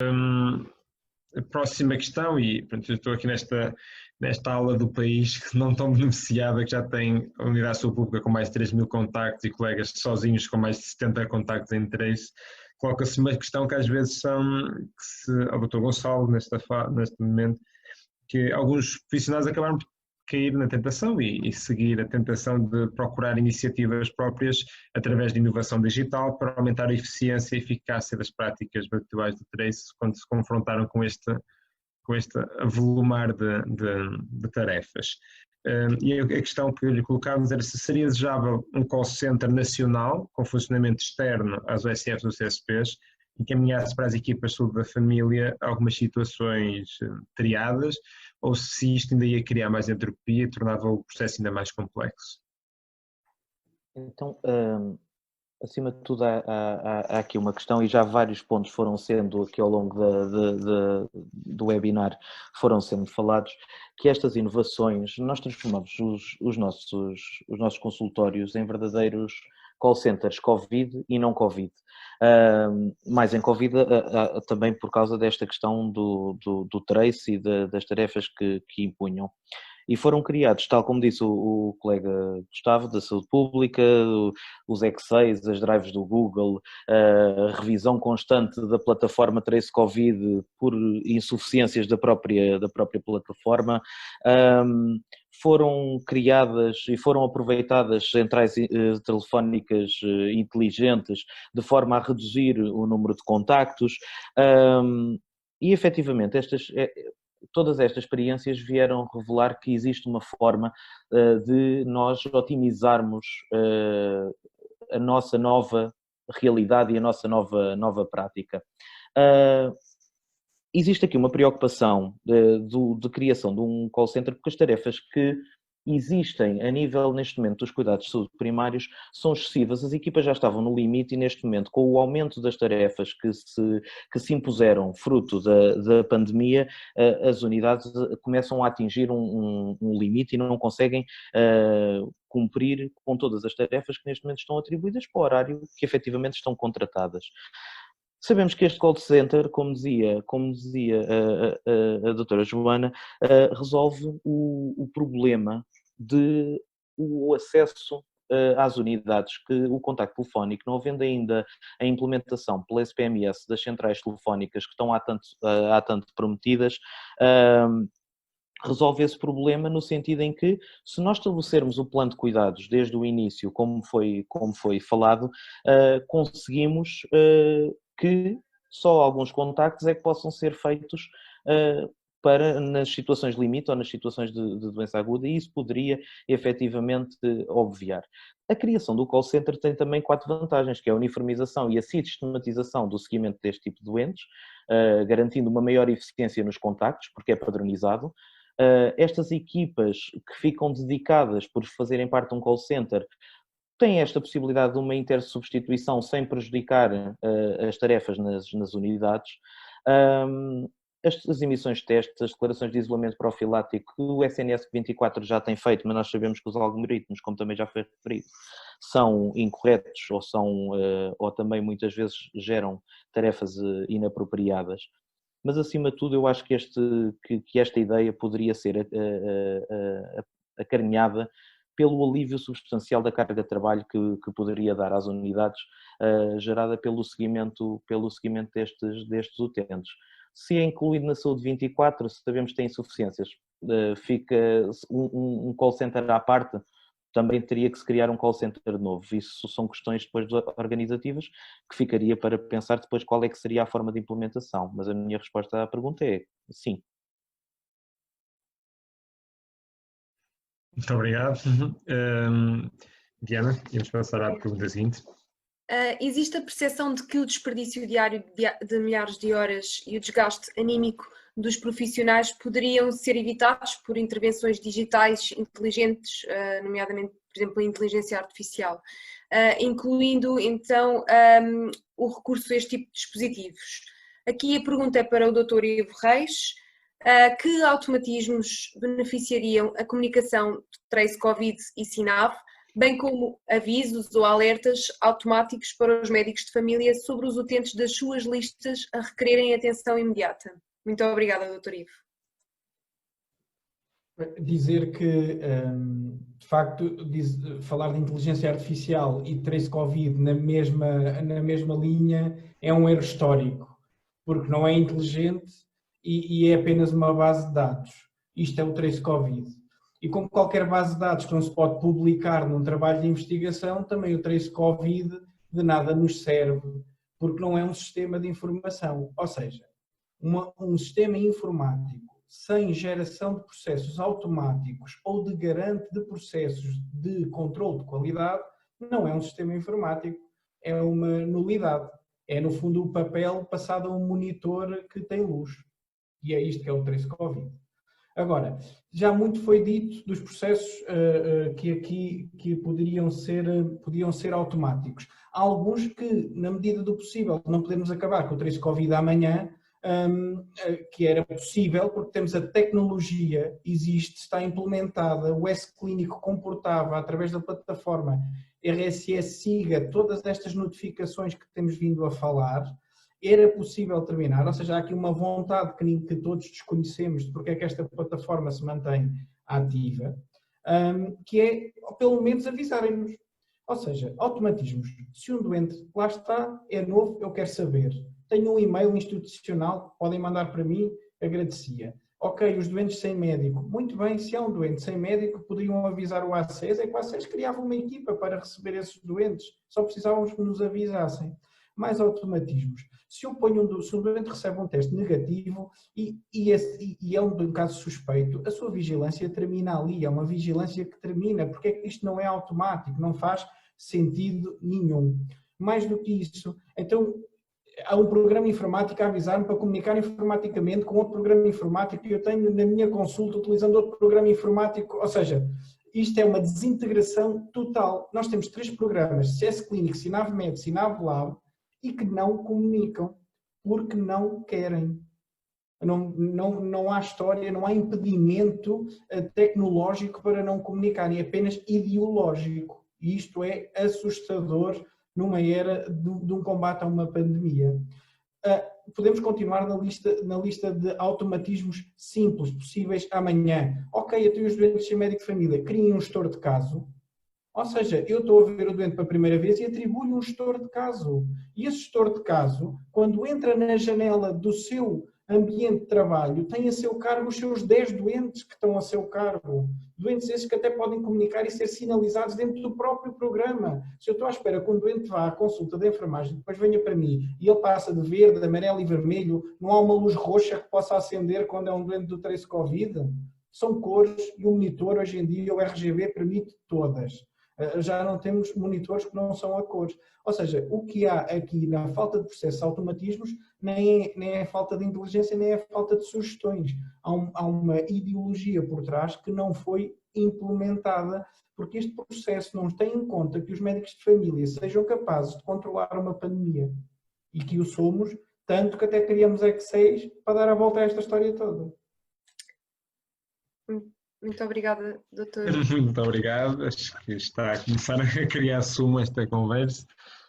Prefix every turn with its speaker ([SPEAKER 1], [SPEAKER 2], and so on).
[SPEAKER 1] A próxima questão, e pronto, eu estou aqui nesta aula do país que não tão beneficiada, que já tem a unidade de saúde pública com mais de 3.000 contactos e colegas sozinhos com mais de 70 contactos em interesse, coloca-se uma questão que às vezes ao Dr. Gonçalo, neste momento, que alguns profissionais acabaram por cair na tentação e seguir a tentação de procurar iniciativas próprias através de inovação digital para aumentar a eficiência e eficácia das práticas habituais do trace quando se confrontaram com este avolumar de tarefas. E a questão que lhe colocámos era se seria desejável um call center nacional com funcionamento externo às OSFs ou CSPs, encaminhasse para as equipas de saúde da família algumas situações triadas, ou se isto ainda ia criar mais entropia e tornava o processo ainda mais complexo?
[SPEAKER 2] Então, acima de tudo, há aqui uma questão, e já vários pontos foram sendo, aqui ao longo do webinar, foram sendo falados, que estas inovações, nós transformamos os nossos consultórios em verdadeiros call centers Covid e não Covid. Mais em Covid também por causa desta questão do trace e das tarefas que impunham. E foram criados, tal como disse o colega Gustavo, da Saúde Pública, os Excels, as drives do Google, a revisão constante da plataforma Trace Covid por insuficiências da própria plataforma. Foram criadas e foram aproveitadas centrais telefónicas inteligentes de forma a reduzir o número de contactos e efetivamente todas estas experiências vieram revelar que existe uma forma de nós otimizarmos a nossa nova realidade e a nossa nova prática. Existe aqui uma preocupação de criação de um call center, porque as tarefas que existem a nível, neste momento, dos cuidados de saúde primários são excessivas. As equipas já estavam no limite e, neste momento, com o aumento das tarefas que se impuseram fruto da pandemia, as unidades começam a atingir um limite e não conseguem cumprir com todas as tarefas que, neste momento, estão atribuídas para o horário que, efetivamente, estão contratadas. Sabemos que este call center, como dizia a doutora Joana, resolve o problema de o acesso às unidades, que o contacto telefónico, não havendo ainda a implementação pela SPMS das centrais telefónicas que estão há tanto prometidas, resolve esse problema no sentido em que, se nós estabelecermos o plano de cuidados desde o início, como foi falado, conseguimos que só alguns contactos é que possam ser feitos nas situações limite ou nas situações de doença aguda, e isso poderia efetivamente obviar. A criação do call center tem também 4 vantagens, que é a uniformização e a sistematização do seguimento deste tipo de doentes, garantindo uma maior eficiência nos contactos, porque é padronizado. Estas equipas que ficam dedicadas por fazerem parte de um call center têm esta possibilidade de uma intersubstituição sem prejudicar as tarefas nas unidades. As emissões de testes, as declarações de isolamento profilático, que o SNS 24 já tem feito, mas nós sabemos que os algoritmos, como também já foi referido, são incorretos ou também muitas vezes geram tarefas inapropriadas. Mas, acima de tudo, eu acho que esta ideia poderia ser acarinhada pelo alívio substancial da carga de trabalho que poderia dar às unidades, gerada pelo seguimento destes utentes. Se é incluído na saúde 24, sabemos que tem insuficiências. Fica um call center à parte, também teria que se criar um call center novo. Isso são questões depois organizativas que ficaria para pensar depois qual é que seria a forma de implementação. Mas a minha resposta à pergunta é sim.
[SPEAKER 1] Muito obrigado. Diana, vamos passar à pergunta seguinte.
[SPEAKER 3] Existe a percepção de que o desperdício diário de milhares de horas e o desgaste anímico dos profissionais poderiam ser evitados por intervenções digitais inteligentes, nomeadamente, por exemplo, a inteligência artificial, incluindo então o recurso a este tipo de dispositivos. Aqui a pergunta é para o Dr. Ivo Reis. Que automatismos beneficiariam a comunicação de Trace Covid e SINAV bem como avisos ou alertas automáticos para os médicos de família sobre os utentes das suas listas a requererem atenção imediata. Muito obrigada, Dr. Ivo.
[SPEAKER 4] Dizer que, de facto, falar de inteligência artificial e trace Covid na mesma linha é um erro histórico, porque não é inteligente e é apenas uma base de dados. Isto é o trace Covid. E como qualquer base de dados que não se pode publicar num trabalho de investigação, também o trace Covid de nada nos serve, porque não é um sistema de informação. Ou seja, um sistema informático sem geração de processos automáticos ou de garante de processos de controle de qualidade, não é um sistema informático, é uma nulidade. É, no fundo, o papel passado a um monitor que tem luz. E é isto que é o trace Covid. Agora, já muito foi dito dos processos que podiam ser automáticos. Há alguns que, na medida do possível, não podemos acabar com o trace Covid amanhã, que era possível, porque temos a tecnologia, existe, está implementada, o S-Clínico comportava, através da plataforma RSS-SIGA, todas estas notificações que temos vindo a falar, era possível terminar, ou seja, há aqui uma vontade que todos desconhecemos de porque é que esta plataforma se mantém ativa, que é, pelo menos, avisarem-nos. Ou seja, automatismos. Se um doente lá está, é novo, eu quero saber. Tenho um e-mail institucional, podem mandar para mim, agradecia. Ok, os doentes sem médico. Muito bem, se há um doente sem médico, poderiam avisar o ACES, é que o ACES criava uma equipa para receber esses doentes, só precisávamos que nos avisassem. Mais automatismos. Se um doente recebe um teste negativo e é um caso suspeito, a sua vigilância termina ali, é uma vigilância que termina, porque é que isto não é automático, não faz sentido nenhum. Mais do que isso, então há um programa informático a avisar-me para comunicar informaticamente com outro programa informático que eu tenho na minha consulta utilizando outro programa informático, ou seja, isto é uma desintegração total. Nós temos 3 programas, S-Clínico, SINAV-MED, SINAV-LAB, e que não comunicam, porque não querem. Não há história, não há impedimento tecnológico para não comunicarem, é apenas ideológico. E isto é assustador numa era de um combate a uma pandemia. Podemos continuar na lista de automatismos simples, possíveis amanhã. Ok, eu tenho os doentes sem médico de família, criem um gestor de caso. Ou seja, eu estou a ver o doente pela primeira vez e atribuo-lhe um gestor de caso. E esse gestor de caso, quando entra na janela do seu ambiente de trabalho, tem a seu cargo os seus 10 doentes que estão a seu cargo. Doentes esses que até podem comunicar e ser sinalizados dentro do próprio programa. Se eu estou à espera que um doente vá à consulta da enfermagem, depois venha para mim e ele passa de verde, amarelo e vermelho, não há uma luz roxa que possa acender quando é um doente do trace Covid? São cores e o monitor hoje em dia, o RGB, permite todas. Já não temos monitores que não são a cores. Ou seja, o que há aqui na falta de processos automatismos nem é falta de inteligência, nem é falta de sugestões. Há uma ideologia por trás que não foi implementada, porque este processo não tem em conta que os médicos de família sejam capazes de controlar uma pandemia. E que o somos, tanto que até criamos X6 para dar a volta a esta história toda.
[SPEAKER 3] Muito obrigada, doutor.
[SPEAKER 1] Muito obrigado. Acho que está a começar a criar sumo esta conversa.